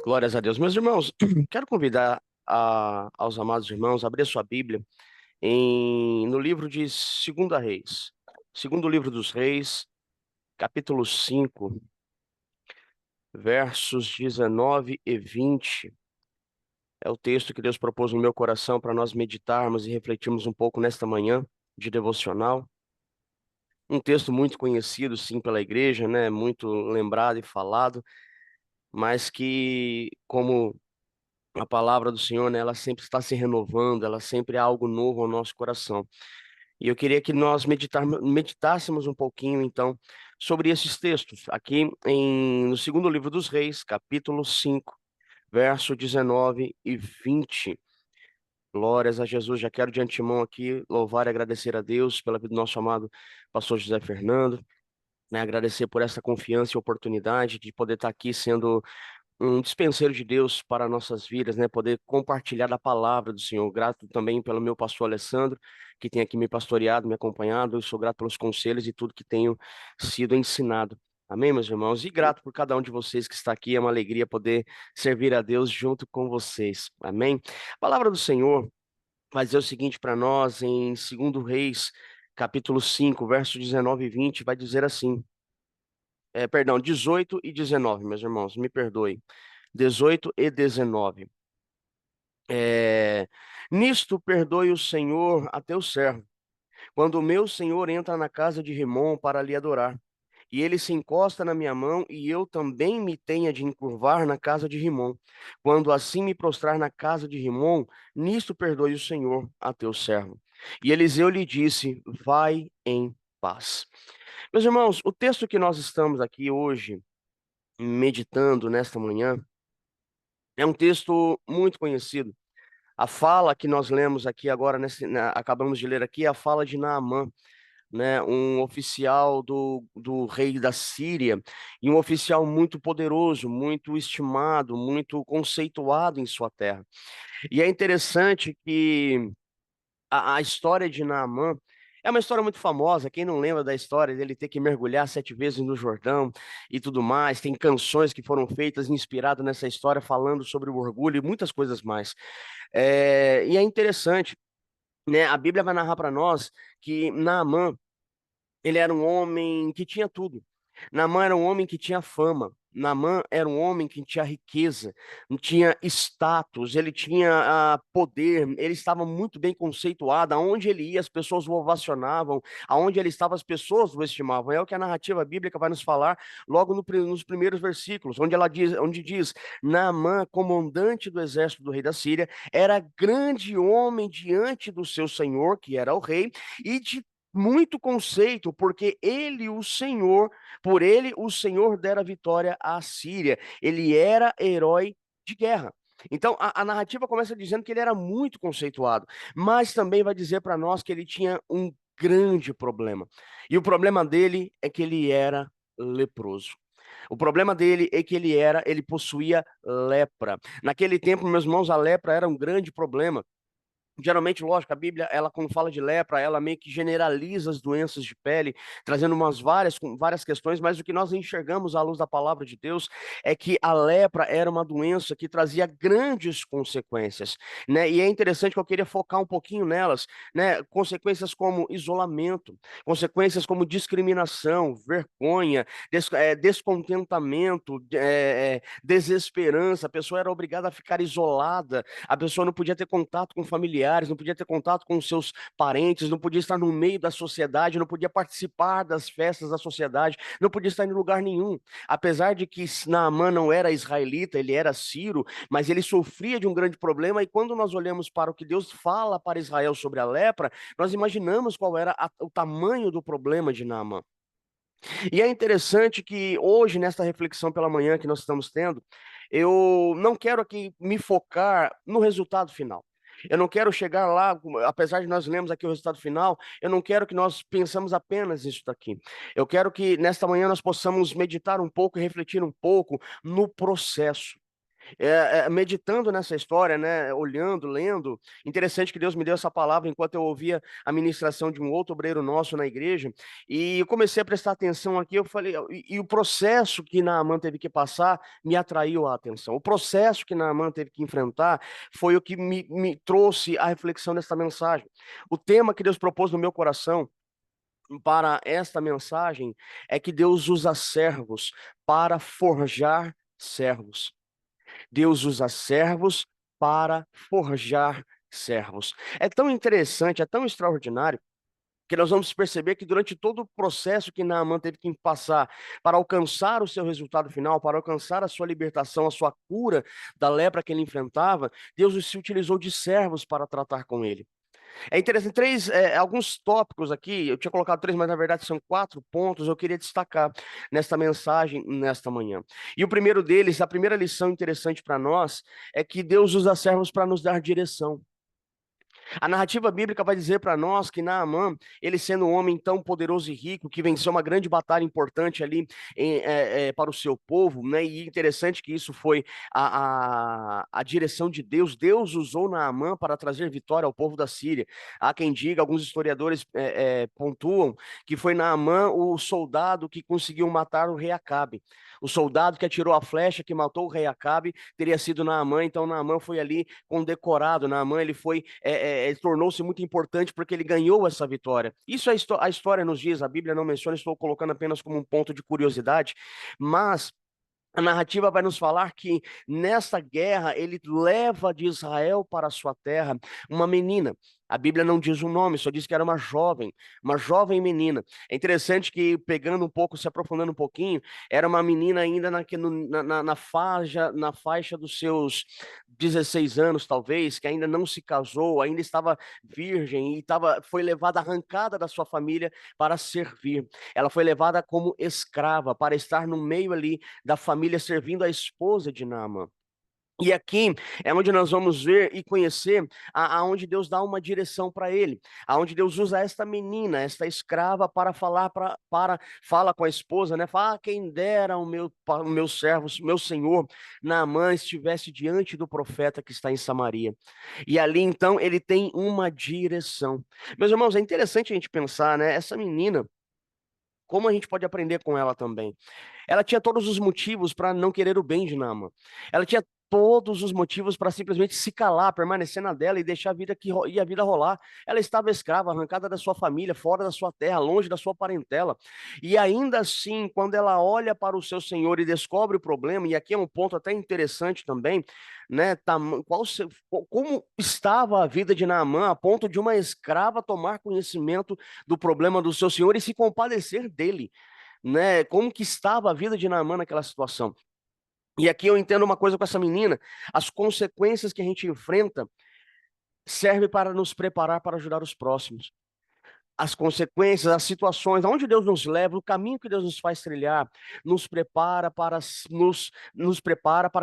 Glórias a Deus. Meus irmãos, quero convidar aos amados irmãos a abrir a sua Bíblia no livro de Segunda Reis. Segundo livro dos Reis, capítulo 5, versos 19 e 20. É o texto que Deus propôs no meu coração para nós meditarmos e refletirmos um pouco nesta manhã de devocional. Um texto muito conhecido, sim, pela igreja, né? Muito lembrado e falado, mas que, como a palavra do Senhor, né, ela sempre está se renovando, ela sempre é algo novo ao nosso coração. E eu queria que nós meditássemos um pouquinho, então, sobre esses textos, aqui no segundo livro dos Reis, capítulo 5, verso 19 e 20. Glórias a Jesus. Já quero de antemão aqui louvar e agradecer a Deus pela vida do nosso amado pastor José Fernando, né, agradecer por essa confiança e oportunidade de poder estar aqui sendo um dispenseiro de Deus para nossas vidas, né? Poder compartilhar a palavra do Senhor. Grato também pelo meu pastor Alessandro, que tem aqui me pastoreado, me acompanhado. Eu sou grato pelos conselhos e tudo que tenho sido ensinado. Amém, meus irmãos? E grato por cada um de vocês que está aqui. É uma alegria poder servir a Deus junto com vocês. Amém? A palavra do Senhor vai dizer o seguinte para nós em 2 Reis, capítulo 5, verso 19 e 20, vai dizer assim. Perdão, 18 e 19, meus irmãos, me perdoem. 18 e 19. É, Nisto perdoe o Senhor a teu servo, quando o meu senhor entra na casa de Rimom para lhe adorar, e ele se encosta na minha mão, e eu também me tenha de encurvar na casa de Rimom. Quando assim me prostrar na casa de Rimom, nisto perdoe o Senhor a teu servo. E Eliseu lhe disse: vai em paz. Meus irmãos, o texto que nós estamos aqui hoje meditando nesta manhã é um texto muito conhecido. A fala que nós lemos aqui agora, acabamos de ler aqui, é a fala de Naamã, né, um oficial do rei da Síria, e um oficial muito poderoso, muito estimado, muito conceituado em sua terra. E é interessante que a história de Naamã é uma história muito famosa. Quem não lembra da história dele ter que mergulhar 7 vezes no Jordão e tudo mais? Tem canções que foram feitas inspiradas nessa história, falando sobre o orgulho e muitas coisas mais. E é interessante, né? A Bíblia vai narrar para nós que Naamã, ele era um homem que tinha tudo. Naamã era um homem que tinha fama. Naamã era um homem que tinha riqueza, tinha status, ele tinha poder, ele estava muito bem conceituado. Aonde ele ia, as pessoas o ovacionavam, aonde ele estava, as pessoas o estimavam. É o que a narrativa bíblica vai nos falar logo nos primeiros versículos, onde diz: Naamã, comandante do exército do rei da Síria, era grande homem diante do seu senhor, que era o rei, e de muito conceito, porque por ele o Senhor dera vitória à Síria. Ele era herói de guerra. Então, a narrativa começa dizendo que ele era muito conceituado, mas também vai dizer para nós que ele tinha um grande problema. E o problema dele é que ele era leproso. O problema dele é que ele possuía lepra. Naquele tempo, meus irmãos, a lepra era um grande problema. Geralmente, lógico, a Bíblia, ela quando fala de lepra, ela meio que generaliza as doenças de pele, trazendo várias questões, mas o que nós enxergamos à luz da palavra de Deus é que a lepra era uma doença que trazia grandes consequências, né? E é interessante que eu queria focar um pouquinho nelas, né? Consequências como isolamento, consequências como discriminação, vergonha, descontentamento, desesperança. A pessoa era obrigada a ficar isolada, a pessoa não podia ter contato com familiares, não podia ter contato com seus parentes, não podia estar no meio da sociedade, não podia participar das festas da sociedade, não podia estar em lugar nenhum. Apesar de que Naamã não era israelita, ele era sírio, mas ele sofria de um grande problema. E quando nós olhamos para o que Deus fala para Israel sobre a lepra, nós imaginamos qual era o tamanho do problema de Naamã. E é interessante que hoje, nesta reflexão pela manhã que nós estamos tendo, eu não quero aqui me focar no resultado final. Eu não quero chegar lá, apesar de nós lermos aqui o resultado final, eu não quero que nós pensemos apenas nisso daqui. Eu quero que nesta manhã nós possamos meditar um pouco e refletir um pouco no processo. Meditando nessa história, né, olhando, lendo, interessante que Deus me deu essa palavra enquanto eu ouvia a ministração de um outro obreiro nosso na igreja, e eu comecei a prestar atenção aqui, eu falei, e o processo que Naamã teve que passar me atraiu a atenção. O processo que Naamã teve que enfrentar foi o que me trouxe a reflexão dessa mensagem. O tema que Deus propôs no meu coração para esta mensagem é que Deus usa servos para forjar servos. Deus usa servos para forjar servos. É tão interessante, é tão extraordinário, que nós vamos perceber que durante todo o processo que Naamã teve que passar para alcançar o seu resultado final, para alcançar a sua libertação, a sua cura da lepra que ele enfrentava, Deus se utilizou de servos para tratar com ele. É interessante, alguns tópicos aqui, eu tinha colocado três, mas na verdade são quatro pontos, eu queria destacar nesta mensagem, nesta manhã. E o primeiro deles, a primeira lição interessante para nós, é que Deus usa servos para nos dar direção. A narrativa bíblica vai dizer para nós que Naamã, ele sendo um homem tão poderoso e rico, que venceu uma grande batalha importante ali para o seu povo, né? E interessante que isso foi a direção de Deus. Deus usou Naamã para trazer vitória ao povo da Síria. Há quem diga, alguns historiadores pontuam, que foi Naamã o soldado que conseguiu matar o rei Acabe. O soldado que atirou a flecha que matou o rei Acabe teria sido Naamã, então Naamã foi ali condecorado. Naamã, ele foi, tornou-se muito importante porque ele ganhou essa vitória. Isso a história nos diz, a Bíblia não menciona, estou colocando apenas como um ponto de curiosidade, mas a narrativa vai nos falar que nessa guerra ele leva de Israel para a sua terra uma menina. A Bíblia não diz o nome, só diz que era uma jovem menina. É interessante que, pegando um pouco, se aprofundando um pouquinho, era uma menina ainda na faixa dos seus 16 anos, talvez, que ainda não se casou, ainda estava virgem e foi levada, arrancada da sua família para servir. Ela foi levada como escrava, para estar no meio ali da família, servindo a esposa de Naamã. E aqui é onde nós vamos ver e conhecer aonde Deus dá uma direção para ele, aonde Deus usa esta menina, esta escrava para falar fala com a esposa, né? Fala, quem dera o meu servo, meu senhor Naamã estivesse diante do profeta que está em Samaria. E ali então ele tem uma direção. Meus irmãos, é interessante a gente pensar, né? Essa menina, como a gente pode aprender com ela também? Ela tinha todos os motivos para não querer o bem de Naamã. Ela tinha todos os motivos para simplesmente se calar, permanecer na dela e deixar a vida rolar. Ela estava escrava, arrancada da sua família, fora da sua terra, longe da sua parentela. E ainda assim, quando ela olha para o seu Senhor e descobre o problema, e aqui é um ponto até interessante também, né? Como estava a vida de Naamã a ponto de uma escrava tomar conhecimento do problema do seu Senhor e se compadecer dele, né? Como que estava a vida de Naamã naquela situação. E aqui eu entendo uma coisa com essa menina, as consequências que a gente enfrenta servem para nos preparar para ajudar os próximos. As consequências, as situações, aonde Deus nos leva, o caminho que Deus nos faz trilhar, nos prepara para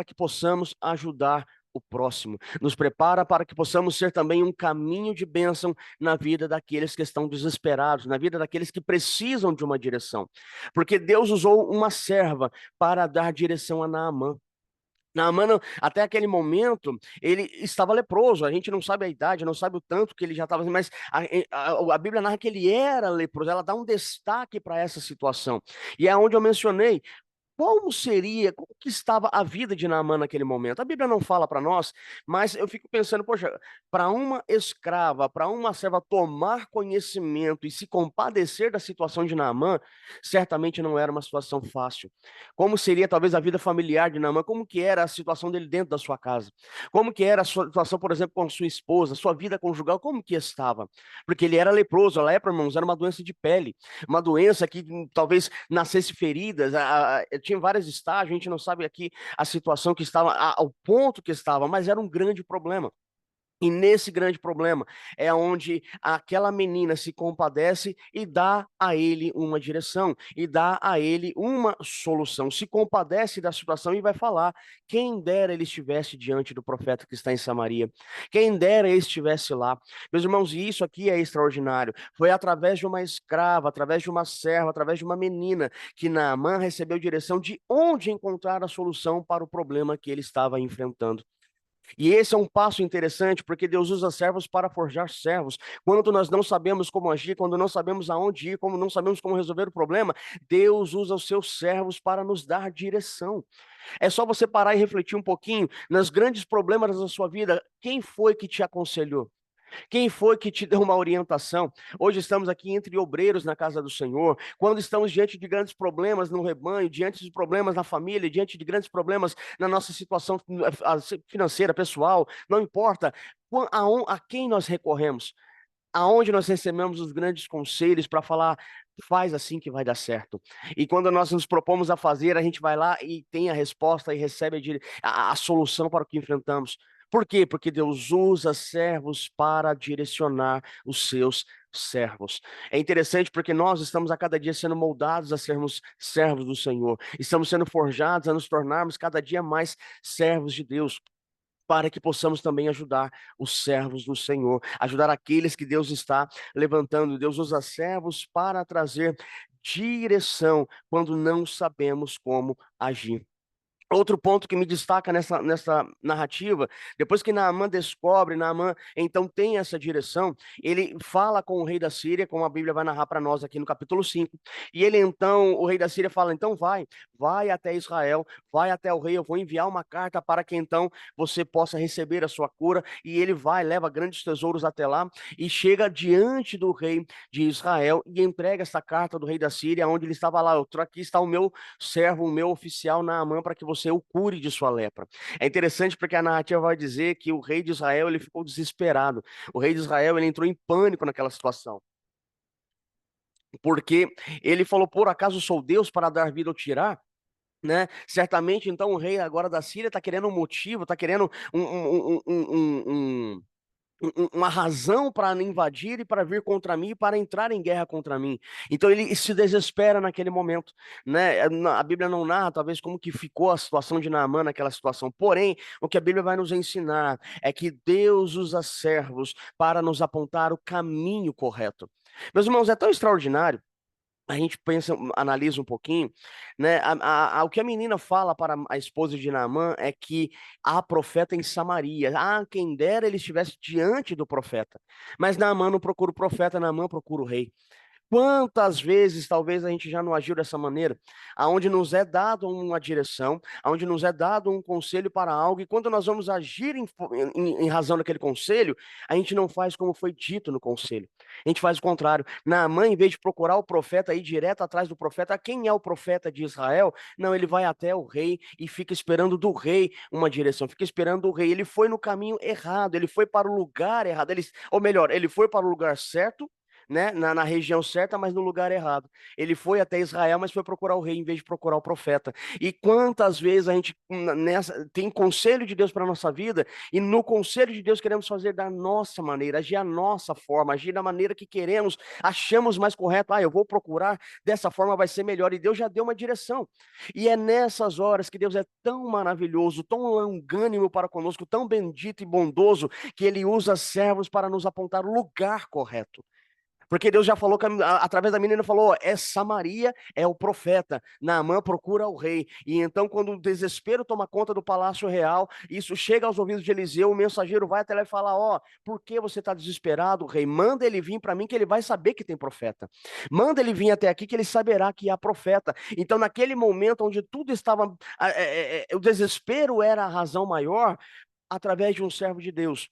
que possamos ajudar o próximo, nos prepara para que possamos ser também um caminho de bênção na vida daqueles que estão desesperados, na vida daqueles que precisam de uma direção. Porque Deus usou uma serva para dar direção a Naamã. Naamã, até aquele momento, ele estava leproso. A gente não sabe a idade, não sabe o tanto que ele já estava, mas a Bíblia narra que ele era leproso. Ela dá um destaque para essa situação. E é onde eu mencionei. Como que estava a vida de Naamã naquele momento? A Bíblia não fala para nós, mas eu fico pensando, poxa, para uma escrava, para uma serva tomar conhecimento e se compadecer da situação de Naamã, certamente não era uma situação fácil. Como seria talvez a vida familiar de Naamã? Como que era a situação dele dentro da sua casa? Como que era a sua situação, por exemplo, com a sua esposa, sua vida conjugal? Como que estava? Porque ele era leproso, a lepra, irmãos, era uma doença de pele, uma doença que talvez nascesse feridas, tinha vários estágios, a gente não sabe aqui a situação que estava, ao ponto que estava, mas era um grande problema. E nesse grande problema é onde aquela menina se compadece e dá a ele uma direção, e dá a ele uma solução. Se compadece da situação e vai falar: quem dera ele estivesse diante do profeta que está em Samaria, quem dera ele estivesse lá. Meus irmãos, e isso aqui é extraordinário. Foi através de uma escrava, através de uma serva, através de uma menina, que Naamã recebeu direção de onde encontrar a solução para o problema que ele estava enfrentando. E esse é um passo interessante, porque Deus usa servos para forjar servos. Quando nós não sabemos como agir, quando não sabemos aonde ir, como não sabemos como resolver o problema, Deus usa os seus servos para nos dar direção. É só você parar e refletir um pouquinho nos grandes problemas da sua vida. Quem foi que te aconselhou? Quem foi que te deu uma orientação? Hoje estamos aqui entre obreiros na casa do Senhor. Quando estamos diante de grandes problemas no rebanho, diante de problemas na família, diante de grandes problemas na nossa situação financeira, pessoal, não importa a quem nós recorremos, aonde nós recebemos os grandes conselhos para falar, faz assim que vai dar certo. E quando nós nos propomos a fazer, a gente vai lá e tem a resposta e recebe a solução para o que enfrentamos. Por quê? Porque Deus usa servos para direcionar os seus servos. É interessante porque nós estamos a cada dia sendo moldados a sermos servos do Senhor. Estamos sendo forjados a nos tornarmos cada dia mais servos de Deus, para que possamos também ajudar os servos do Senhor, ajudar aqueles que Deus está levantando. Deus usa servos para trazer direção quando não sabemos como agir. Outro ponto que me destaca nessa narrativa, depois que Naamã descobre, Naamã então tem essa direção, ele fala com o rei da Síria, como a Bíblia vai narrar para nós aqui no capítulo 5. E ele então, o rei da Síria fala: então vai até Israel, vai até o rei, eu vou enviar uma carta para que então você possa receber a sua cura. E ele vai, leva grandes tesouros até lá e chega diante do rei de Israel e entrega essa carta do rei da Síria, onde ele estava lá: aqui está o meu servo, o meu oficial Naamã, para que você o cure de sua lepra. É interessante porque a narrativa vai dizer que o rei de Israel ele ficou desesperado. O rei de Israel ele entrou em pânico naquela situação, porque ele falou: por acaso sou Deus para dar vida ou tirar? Né? Certamente, então, o rei agora da Síria está querendo um motivo, está querendo uma razão para invadir e para vir contra mim, para entrar em guerra contra mim. Então ele se desespera naquele momento, né? A Bíblia não narra talvez como que ficou a situação de Naamã naquela situação. Porém, o que a Bíblia vai nos ensinar é que Deus usa servos para nos apontar o caminho correto. Meus irmãos, é tão extraordinário. A gente pensa, analisa um pouquinho, né? O que a menina fala para a esposa de Naamã é que há profeta em Samaria. Ah, quem dera ele estivesse diante do profeta. Mas Naamã não procura o profeta, Naamã procura o rei. Quantas vezes talvez a gente já não agiu dessa maneira, aonde nos é dado uma direção, aonde nos é dado um conselho para algo, e quando nós vamos agir em razão daquele conselho, a gente não faz como foi dito no conselho. A gente faz o contrário. Naamã, em vez de procurar o profeta, ir direto atrás do profeta, quem é o profeta de Israel? Não, ele vai até o rei e fica esperando do rei uma direção, fica esperando do rei. Ele foi no caminho errado, ele foi para o lugar errado, ou melhor, ele foi para o lugar certo, né, na região certa, mas no lugar errado. Ele foi até Israel, mas foi procurar o rei em vez de procurar o profeta. E quantas vezes a gente tem conselho de Deus para a nossa vida, e no conselho de Deus queremos fazer da nossa maneira, agir a nossa forma, agir da maneira que queremos, achamos mais correto. Ah, eu vou procurar dessa forma, vai ser melhor. E Deus já deu uma direção. E é nessas horas que Deus é tão maravilhoso, tão longânimo para conosco, tão bendito e bondoso, que Ele usa servos para nos apontar o lugar correto. Porque Deus já falou, através da menina, falou: ó, é Samaria, é o profeta. Naamã procura o rei. E então, quando o desespero toma conta do palácio real, isso chega aos ouvidos de Eliseu, o mensageiro vai até lá e fala: ó, por que você está desesperado, rei? Manda ele vir para mim, que ele vai saber que tem profeta. Manda ele vir até aqui, que ele saberá que há profeta. Então, naquele momento onde tudo estava, o desespero era a razão maior, através de um servo de Deus,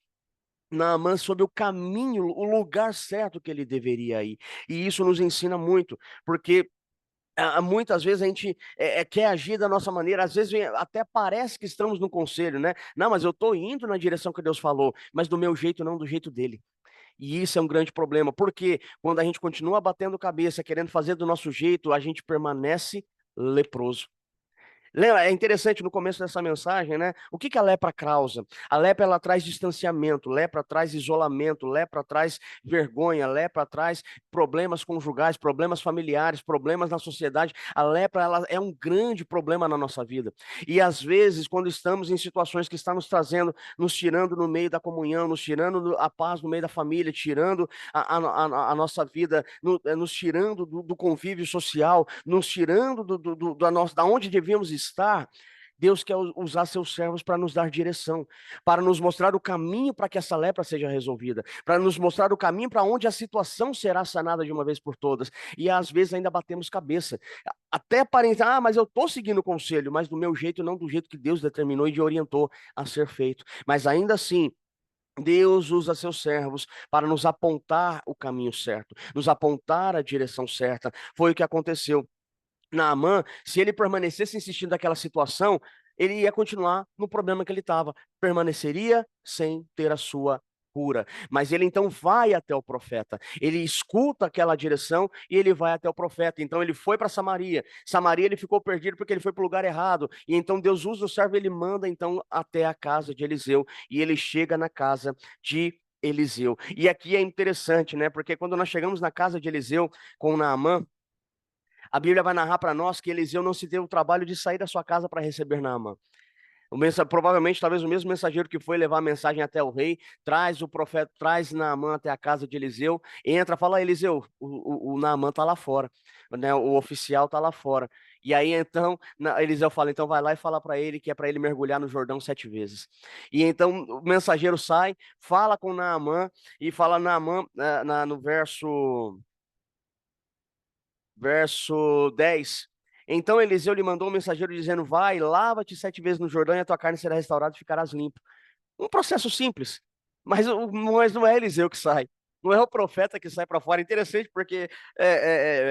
Naamã soube o caminho, o lugar certo que ele deveria ir. E isso nos ensina muito, porque muitas vezes a gente quer agir da nossa maneira, às vezes até parece que estamos no conselho, né? Não, mas eu estou indo na direção que Deus falou, mas do meu jeito, não do jeito dele. E isso é um grande problema, porque quando a gente continua batendo cabeça, querendo fazer do nosso jeito, a gente permanece leproso. Lembra, é interessante no começo dessa mensagem, né? O que que a lepra causa? A lepra ela traz distanciamento, lepra traz isolamento, lepra traz vergonha, lepra traz problemas conjugais, problemas familiares, problemas na sociedade. A lepra ela é um grande problema na nossa vida. E às vezes, quando estamos em situações que estão nos trazendo, nos tirando no meio da comunhão, nos tirando a paz no meio da família, tirando a nossa vida, nos tirando do convívio social, nos tirando da onde devíamos estar. Deus quer usar seus servos para nos dar direção, para nos mostrar o caminho para que essa lepra seja resolvida, para nos mostrar o caminho para onde a situação será sanada de uma vez por todas. E às vezes ainda batemos cabeça, até aparentar, mas eu estou seguindo o conselho, mas do meu jeito, não do jeito que Deus determinou e orientou a ser feito. Mas ainda assim, Deus usa seus servos para nos apontar o caminho certo, nos apontar a direção certa. Foi o que aconteceu. Naamã, se ele permanecesse insistindo naquela situação, ele ia continuar no problema que ele estava, permaneceria sem ter a sua cura. Mas ele então vai até o profeta, ele escuta aquela direção e ele vai até o profeta. Então ele foi para Samaria. Samaria ele ficou perdido porque ele foi para o lugar errado. E então Deus usa o servo, ele manda então até a casa de Eliseu e ele chega na casa de Eliseu. E aqui é interessante, né? Porque quando nós chegamos na casa de Eliseu com Naamã, a Bíblia vai narrar para nós que Eliseu não se deu o trabalho de sair da sua casa para receber Naamã. Provavelmente, talvez o mesmo mensageiro que foi levar a mensagem até o rei, traz o profeta, traz Naamã até a casa de Eliseu, entra, fala, Eliseu, o Naamã está lá fora, né? O oficial está lá fora. E aí então, Eliseu fala, então vai lá e fala para ele que é para ele mergulhar no Jordão 7 vezes. E então o mensageiro sai, fala com Naamã e fala Naamã no verso 10. Então Eliseu lhe mandou um mensageiro dizendo: vai, lava-te 7 vezes no Jordão e a tua carne será restaurada e ficarás limpo. Um processo simples, mas não é Eliseu que sai. Não é o profeta que sai para fora. Interessante, porque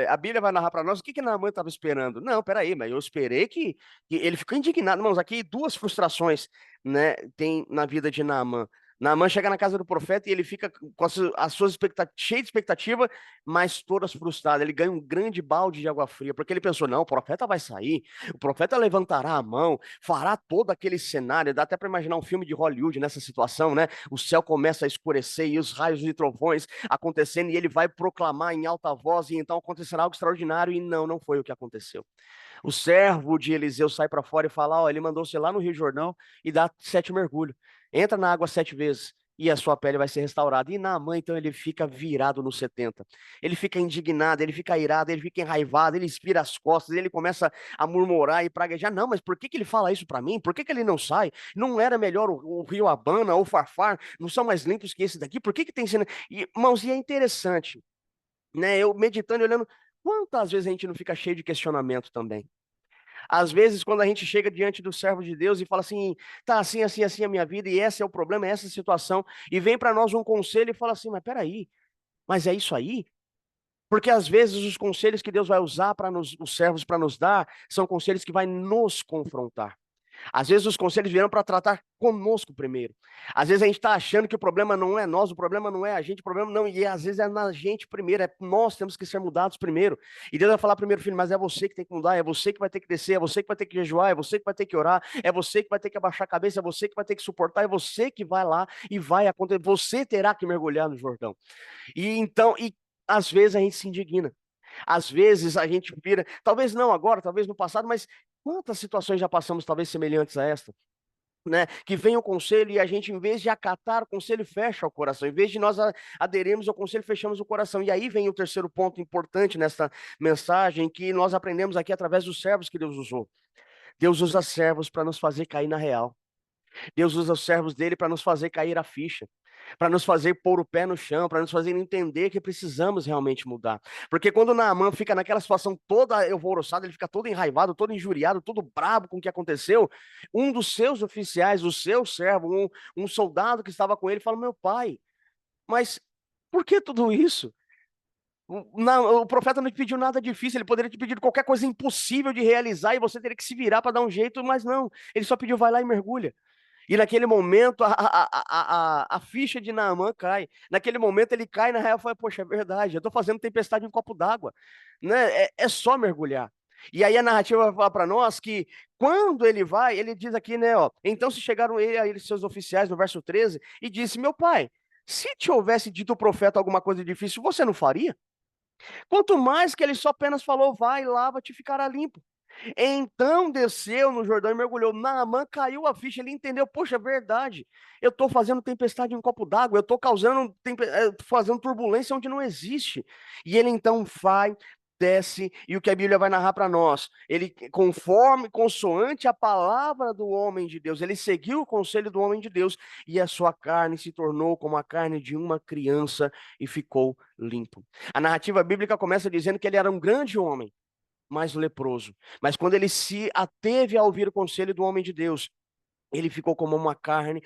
a Bíblia vai narrar para nós o que Naamã estava esperando. Não, peraí, mas eu esperei que ele ficou indignado. Irmãos, aqui duas frustrações, né, tem na vida de Naamã. Naamã chega na casa do profeta e ele fica com as suas expectativas, cheio de expectativa, mas todas frustradas. Ele ganha um grande balde de água fria, porque ele pensou: não, o profeta vai sair, o profeta levantará a mão, fará todo aquele cenário. Dá até para imaginar um filme de Hollywood nessa situação, né? O céu começa a escurecer e os raios e trovões acontecendo, e ele vai proclamar em alta voz, e então acontecerá algo extraordinário. E não, não foi o que aconteceu. O servo de Eliseu sai para fora e fala: ó, ele mandou você lá no Rio Jordão e dá 7 mergulhos. Entra na água 7 vezes e a sua pele vai ser restaurada. E Naamã, então, ele fica virado no 70. Ele fica indignado, ele fica irado, ele fica enraivado, ele espira as costas, ele começa a murmurar e praguejar. Não, mas por que que ele fala isso para mim? Por que que ele não sai? Não era melhor o Rio Abana ou o Farfar? Não são mais limpos que esse daqui? Por que que tem sendo... E, irmãos, e é interessante, né? Eu meditando e olhando, quantas vezes a gente não fica cheio de questionamento também? Às vezes, quando a gente chega diante do servo de Deus e fala assim, tá assim, assim, assim a minha vida, e esse é o problema, é essa a situação, e vem para nós um conselho e fala assim, mas peraí, mas é isso aí? Porque às vezes os conselhos que Deus vai usar para os servos para nos dar, são conselhos que vai nos confrontar. Às vezes os conselhos vieram para tratar conosco primeiro. Às vezes a gente está achando que o problema não é nós, o problema não é a gente, o problema não, e às vezes é na gente primeiro, é nós temos que ser mudados primeiro. E Deus vai falar primeiro, filho, mas é você que tem que mudar, é você que vai ter que descer, é você que vai ter que jejuar, é você que vai ter que orar, é você que vai ter que abaixar a cabeça, é você que vai ter que suportar, é você que vai lá e vai acontecer, você terá que mergulhar no Jordão. E então, e às vezes a gente se indigna. Às vezes a gente vira, talvez não agora, talvez no passado, mas quantas situações já passamos, talvez semelhantes a esta, né? Que vem o conselho e a gente, em vez de acatar o conselho, fecha o coração. Em vez de nós aderirmos ao conselho, fechamos o coração. E aí vem o terceiro ponto importante nesta mensagem que nós aprendemos aqui através dos servos que Deus usou. Deus usa servos para nos fazer cair na real. Deus usa os servos dele para nos fazer cair a ficha, para nos fazer pôr o pé no chão, para nos fazer entender que precisamos realmente mudar. Porque quando Naamã fica naquela situação toda alvoroçada, ele fica todo enraivado, todo injuriado, todo brabo com o que aconteceu, um dos seus oficiais, o seu servo, um soldado que estava com ele, fala: meu pai, mas por que tudo isso? O profeta não te pediu nada difícil, ele poderia te pedir qualquer coisa impossível de realizar e você teria que se virar para dar um jeito, mas não, ele só pediu: vai lá e mergulha. E naquele momento a ficha de Naamã cai. Naquele momento ele cai na real e fala: poxa, é verdade, eu estou fazendo tempestade em um copo d'água. Né? É só mergulhar. E aí a narrativa vai falar para nós que quando ele vai, ele diz aqui, né, ó, então se chegaram ele a ele seus oficiais no verso 13 e disse: "Meu pai, se te houvesse dito o profeta alguma coisa difícil, você não faria? Quanto mais que ele só apenas falou: vai, lava-te e ficará limpo." Então desceu no Jordão e mergulhou. Naamã caiu a ficha, ele entendeu, poxa, é verdade. Eu estou fazendo tempestade em um copo d'água, eu estou causando, fazendo turbulência onde não existe. E ele então vai, desce, e o que a Bíblia vai narrar para nós, ele, conforme, consoante a palavra do homem de Deus, ele seguiu o conselho do homem de Deus, e a sua carne se tornou como a carne de uma criança e ficou limpo. A narrativa bíblica começa dizendo que ele era um grande homem, mais leproso. Mas quando ele se ateve a ouvir o conselho do homem de Deus, ele ficou como a carne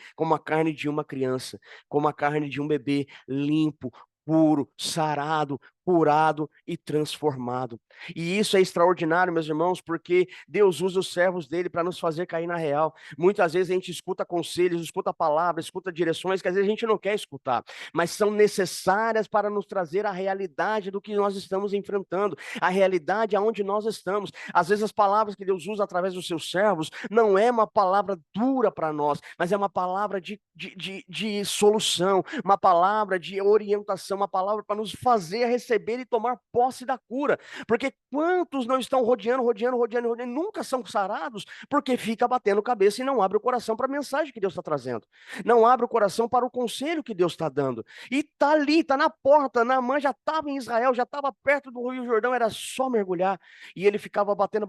de uma criança, como a carne de um bebê, limpo, puro, sarado, curado e transformado. E isso é extraordinário, meus irmãos, porque Deus usa os servos dele para nos fazer cair na real. Muitas vezes a gente escuta conselhos, escuta palavras, escuta direções que às vezes a gente não quer escutar, mas são necessárias para nos trazer a realidade do que nós estamos enfrentando, a realidade aonde nós estamos. Às vezes as palavras que Deus usa através dos seus servos não é uma palavra dura para nós, mas é uma palavra de solução, uma palavra de orientação, uma palavra para nos fazer receber e tomar posse da cura. Porque quantos não estão rodeando, nunca são sarados, porque fica batendo cabeça e não abre o coração para a mensagem que Deus está trazendo. Não abre o coração para o conselho que Deus está dando. E está ali, está na porta. Naamã já estava em Israel, já estava perto do Rio Jordão, era só mergulhar. E ele ficava batendo,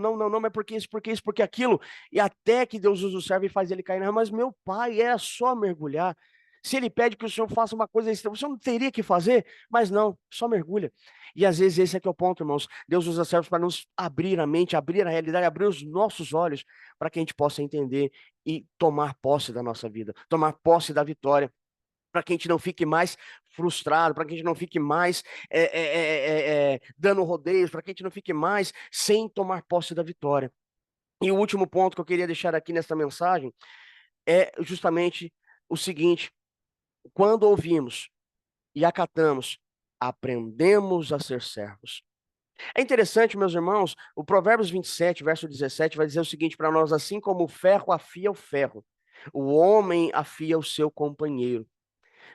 não, mas porque aquilo. E até que Deus usa o servo e faz ele cair na. Mas meu pai, era só mergulhar. Se ele pede que o senhor faça uma coisa extra, o senhor não teria que fazer, mas não, só mergulha. E às vezes esse é que é o ponto, irmãos. Deus usa servos para nos abrir a mente, abrir a realidade, abrir os nossos olhos, para que a gente possa entender e tomar posse da nossa vida, tomar posse da vitória, para que a gente não fique mais frustrado, para que a gente não fique mais dando rodeios, para que a gente não fique mais sem tomar posse da vitória. E o último ponto que eu queria deixar aqui nessa mensagem é justamente o seguinte: quando ouvimos e acatamos, aprendemos a ser servos. É interessante, meus irmãos, o Provérbios 27, verso 17, vai dizer o seguinte para nós: assim como o ferro afia o ferro, o homem afia o seu companheiro.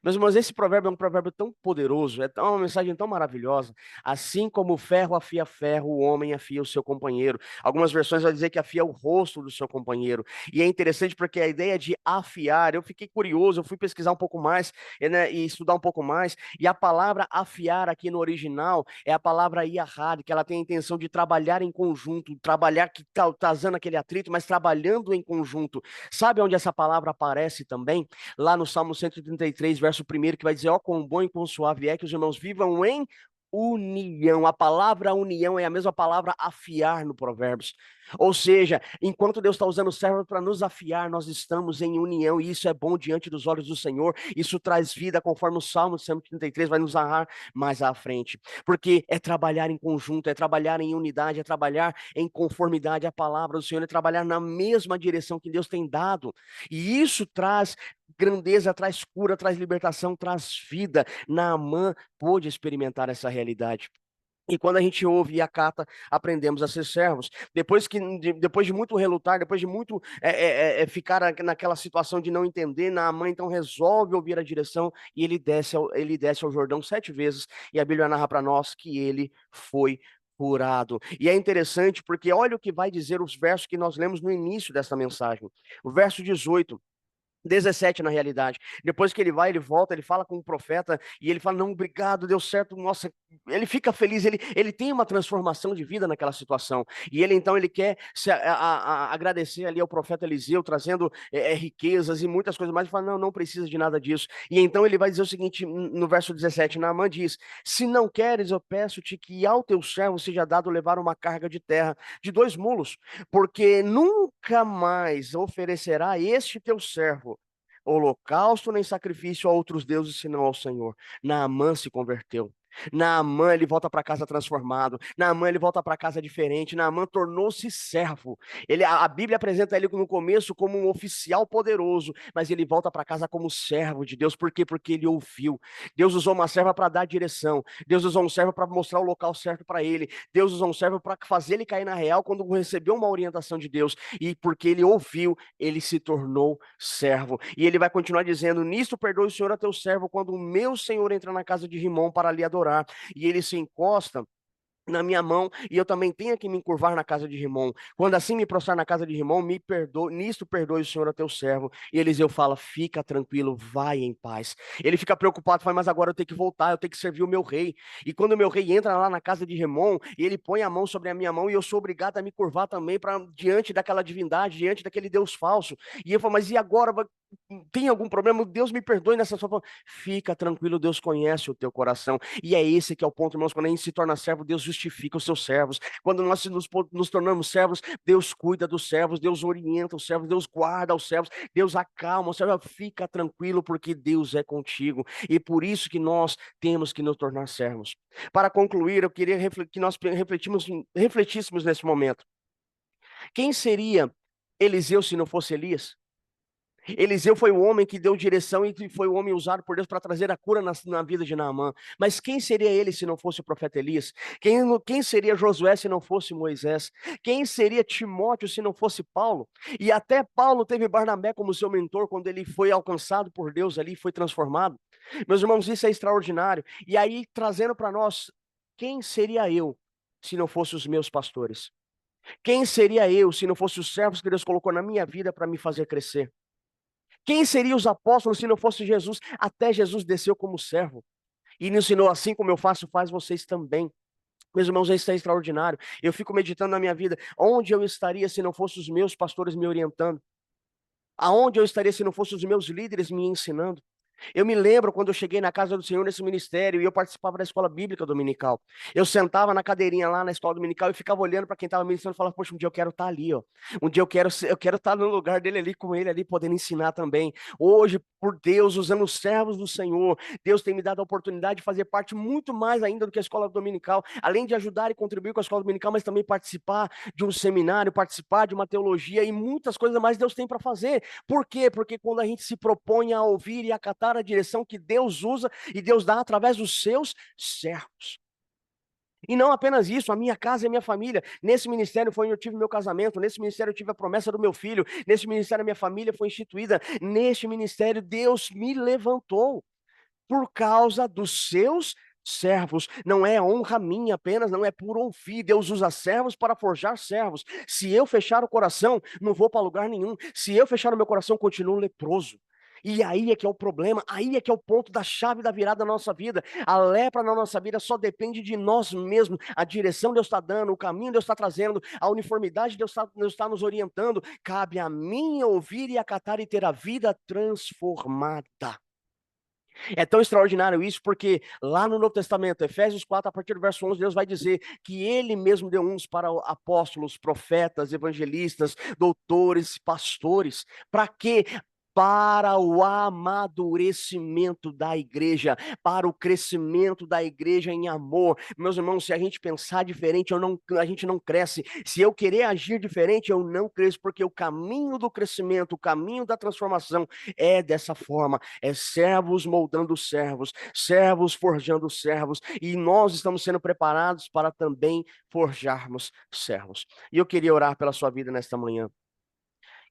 Meus irmãos, esse provérbio é um provérbio tão poderoso, uma mensagem tão maravilhosa. Assim como o ferro afia ferro, o homem afia o seu companheiro. Algumas versões vão dizer que afia o rosto do seu companheiro. E é interessante porque a ideia de afiar, eu fiquei curioso, eu fui pesquisar um pouco mais, né, e estudar um pouco mais, e a palavra afiar aqui no original é a palavra iahad, que ela tem a intenção de trabalhar em conjunto, trabalhar que causando aquele atrito, mas trabalhando em conjunto. Sabe onde essa palavra aparece também? Lá no Salmo 133, verso 1, que vai dizer: ó, quão bom e quão suave é que os irmãos vivam em união. A palavra união é a mesma palavra afiar no Provérbios. Ou seja, enquanto Deus está usando o servo para nos afiar, nós estamos em união, e isso é bom diante dos olhos do Senhor. Isso traz vida, conforme o Salmo 133 vai nos narrar mais à frente. Porque é trabalhar em conjunto, é trabalhar em unidade, é trabalhar em conformidade à palavra do Senhor, é trabalhar na mesma direção que Deus tem dado. E isso traz grandeza, traz cura, traz libertação, traz vida. Naamã pôde experimentar essa realidade. E quando a gente ouve e acata, aprendemos a ser servos. Depois de muito relutar, depois de muito ficar naquela situação de não entender, Naamã então resolve ouvir a direção e ele desce ao Jordão 7 vezes. E a Bíblia narra para nós que ele foi curado. E é interessante porque olha o que vai dizer os versos que nós lemos no início dessa mensagem. O verso 18. 17 na realidade. Depois que ele vai, ele volta, ele fala com o profeta e ele fala: não, obrigado, deu certo. Nossa, ele fica feliz, ele tem uma transformação de vida naquela situação. E ele então ele quer agradecer ali ao profeta Eliseu, trazendo riquezas e muitas coisas mais. Ele fala: não, não precisa de nada disso. E então ele vai dizer o seguinte no verso 17: Naamã diz: se não queres, eu peço-te que ao teu servo seja dado levar uma carga de terra de 2 mulos, porque nunca mais oferecerá este teu servo holocausto nem sacrifício a outros deuses senão ao Senhor. Naamã se converteu. Naamã, ele volta para casa transformado. Naamã, ele volta para casa diferente. Naamã tornou-se servo. A Bíblia apresenta ele no começo como um oficial poderoso, mas ele volta para casa como servo de Deus. Por quê? Porque ele ouviu. Deus usou uma serva para dar direção. Deus usou um servo para mostrar o local certo para ele. Deus usou um servo para fazer ele cair na real quando recebeu uma orientação de Deus. E porque ele ouviu, ele se tornou servo. E ele vai continuar dizendo: Nisto perdoe o Senhor a teu servo quando o meu Senhor entra na casa de Rimom para lhe adorar. E ele se encosta na minha mão, e eu também tenho que me encurvar na casa de Rimom. Quando assim me prostrar na casa de Rimom, me perdoe, nisto perdoe o Senhor a teu servo. E Eliseu fala: fica tranquilo, vai em paz. Ele fica preocupado, fala: mas agora eu tenho que voltar, eu tenho que servir o meu rei. E quando o meu rei entra lá na casa de Rimom, e ele põe a mão sobre a minha mão, e eu sou obrigado a me curvar também para diante daquela divindade, diante daquele Deus falso. E eu falo: mas e agora? Tem algum problema? Deus me perdoe nessa sua forma. Fica tranquilo, Deus conhece o teu coração. E é esse que é o ponto, irmãos. Quando a gente se torna servo, Deus justifica os seus servos. Quando nós nos tornamos servos, Deus cuida dos servos, Deus orienta os servos, Deus guarda os servos, Deus acalma os servos. Fica tranquilo, porque Deus é contigo. E por isso que nós temos que nos tornar servos. Para concluir, eu queria que nós refletíssemos nesse momento. Quem seria Eliseu se não fosse Elias? Eliseu foi o homem que deu direção e foi o homem usado por Deus para trazer a cura na vida de Naamã. Mas quem seria ele se não fosse o profeta Elias? Quem seria Josué se não fosse Moisés? Quem seria Timóteo se não fosse Paulo? E até Paulo teve Barnabé como seu mentor quando ele foi alcançado por Deus ali, foi transformado. Meus irmãos, isso é extraordinário. E aí, trazendo para nós, quem seria eu se não fosse os meus pastores? Quem seria eu se não fosse os servos que Deus colocou na minha vida para me fazer crescer? Quem seriam os apóstolos se não fosse Jesus? Até Jesus desceu como servo e nos ensinou: assim como eu faço, faz vocês também. Meus irmãos, isso é extraordinário. Eu fico meditando na minha vida, onde eu estaria se não fossem os meus pastores me orientando? Aonde eu estaria se não fossem os meus líderes me ensinando? Eu me lembro quando eu cheguei na casa do Senhor nesse ministério e eu participava da escola bíblica dominical. Eu sentava na cadeirinha lá na escola dominical e ficava olhando para quem estava ministrando e falava: poxa, um dia eu quero estar ali, ó. Um dia eu quero estar no lugar dele ali, com ele ali, podendo ensinar também. Hoje, por Deus, usando os servos do Senhor, Deus tem me dado a oportunidade de fazer parte muito mais ainda do que a escola dominical, além de ajudar e contribuir com a escola dominical, mas também participar de um seminário, participar de uma teologia e muitas coisas mais Deus tem para fazer. Por quê? Porque quando a gente se propõe a ouvir e acatar a direção que Deus usa e Deus dá através dos seus servos. E não apenas isso, a minha casa e a minha família. Nesse ministério foi onde eu tive meu casamento, nesse ministério eu tive a promessa do meu filho, nesse ministério a minha família foi instituída, neste ministério Deus me levantou por causa dos seus servos. Não é honra minha apenas, não é por ouvir. Deus usa servos para forjar servos. Se eu fechar o coração, não vou para lugar nenhum. Se eu fechar o meu coração, continuo leproso. E aí é que é o problema, aí é que é o ponto da chave da virada da nossa vida. A lepra na nossa vida só depende de nós mesmos. A direção Deus está dando, o caminho Deus está trazendo, a uniformidade Deus está nos orientando. Cabe a mim ouvir e acatar e ter a vida transformada. É tão extraordinário isso, porque lá no Novo Testamento, Efésios 4, a partir do verso 11, Deus vai dizer que ele mesmo deu uns para apóstolos, profetas, evangelistas, doutores, pastores. Para quê? Para o amadurecimento da igreja, para o crescimento da igreja em amor. Meus irmãos, se a gente pensar diferente, a gente não cresce. Se eu querer agir diferente, eu não cresço, porque o caminho do crescimento, o caminho da transformação é dessa forma. É servos moldando servos, servos forjando servos, e nós estamos sendo preparados para também forjarmos servos. E eu queria orar pela sua vida nesta manhã.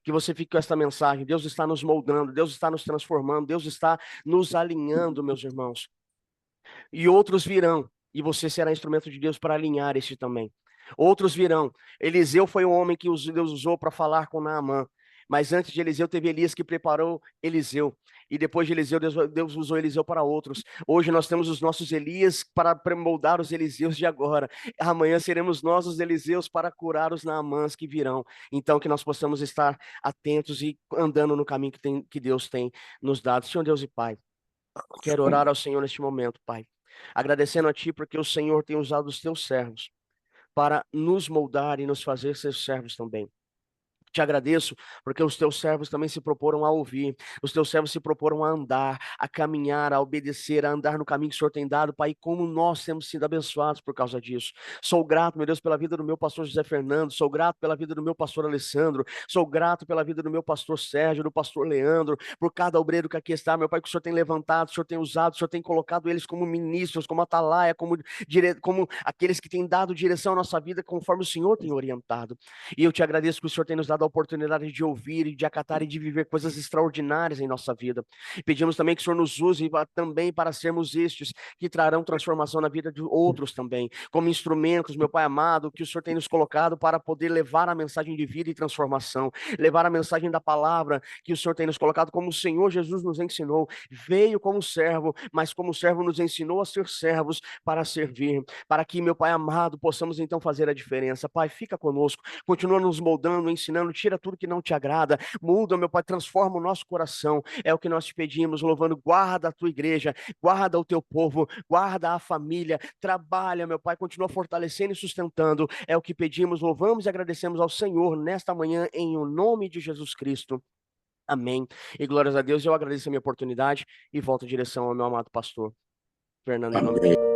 Que você fique com esta mensagem. Deus está nos moldando, Deus está nos transformando, Deus está nos alinhando, meus irmãos. E outros virão, e você será instrumento de Deus para alinhar este também. Outros virão. Eliseu foi o homem que Deus usou para falar com Naamã. Mas antes de Eliseu, teve Elias que preparou Eliseu. E depois de Eliseu, Deus usou Eliseu para outros. Hoje nós temos os nossos Elias para moldar os Eliseus de agora. Amanhã seremos nós os Eliseus para curar os Naamãs que virão. Então, que nós possamos estar atentos e andando no caminho que Deus tem nos dado. Senhor Deus e Pai, quero orar ao Senhor neste momento, Pai. Agradecendo a Ti porque o Senhor tem usado os Teus servos para nos moldar e nos fazer seus servos também. Te agradeço porque os teus servos também se proporam a ouvir, os teus servos se proporam a andar, a caminhar, a obedecer, a andar no caminho que o Senhor tem dado, Pai, e como nós temos sido abençoados por causa disso. Sou grato, meu Deus, pela vida do meu pastor José Fernando, sou grato pela vida do meu pastor Alessandro, sou grato pela vida do meu pastor Sérgio, do pastor Leandro, por cada obreiro que aqui está, meu Pai, que o Senhor tem levantado, o Senhor tem usado, o Senhor tem colocado eles como ministros, como atalaia, como aqueles que têm dado direção à nossa vida conforme o Senhor tem orientado. E eu te agradeço que o Senhor tem nos dado a oportunidade de ouvir e de acatar e de viver coisas extraordinárias em nossa vida. Pedimos também que o Senhor nos use também para sermos estes que trarão transformação na vida de outros também, como instrumentos, meu Pai amado, que o Senhor tem nos colocado para poder levar a mensagem de vida e transformação, levar a mensagem da palavra que o Senhor tem nos colocado, como o Senhor Jesus nos ensinou. Veio como servo, mas como servo nos ensinou a ser servos para servir, para que, meu Pai amado, possamos então fazer a diferença. Pai, fica conosco, continua nos moldando, ensinando, tira tudo que não te agrada, muda, meu Pai, transforma o nosso coração, é o que nós te pedimos, louvando, guarda a tua igreja, guarda o teu povo, guarda a família, trabalha, meu Pai, continua fortalecendo e sustentando, é o que pedimos, louvamos e agradecemos ao Senhor nesta manhã, em o nome de Jesus Cristo. Amém. E glórias a Deus, eu agradeço a minha oportunidade e volto em direção ao meu amado pastor Fernando, em nome de Amém.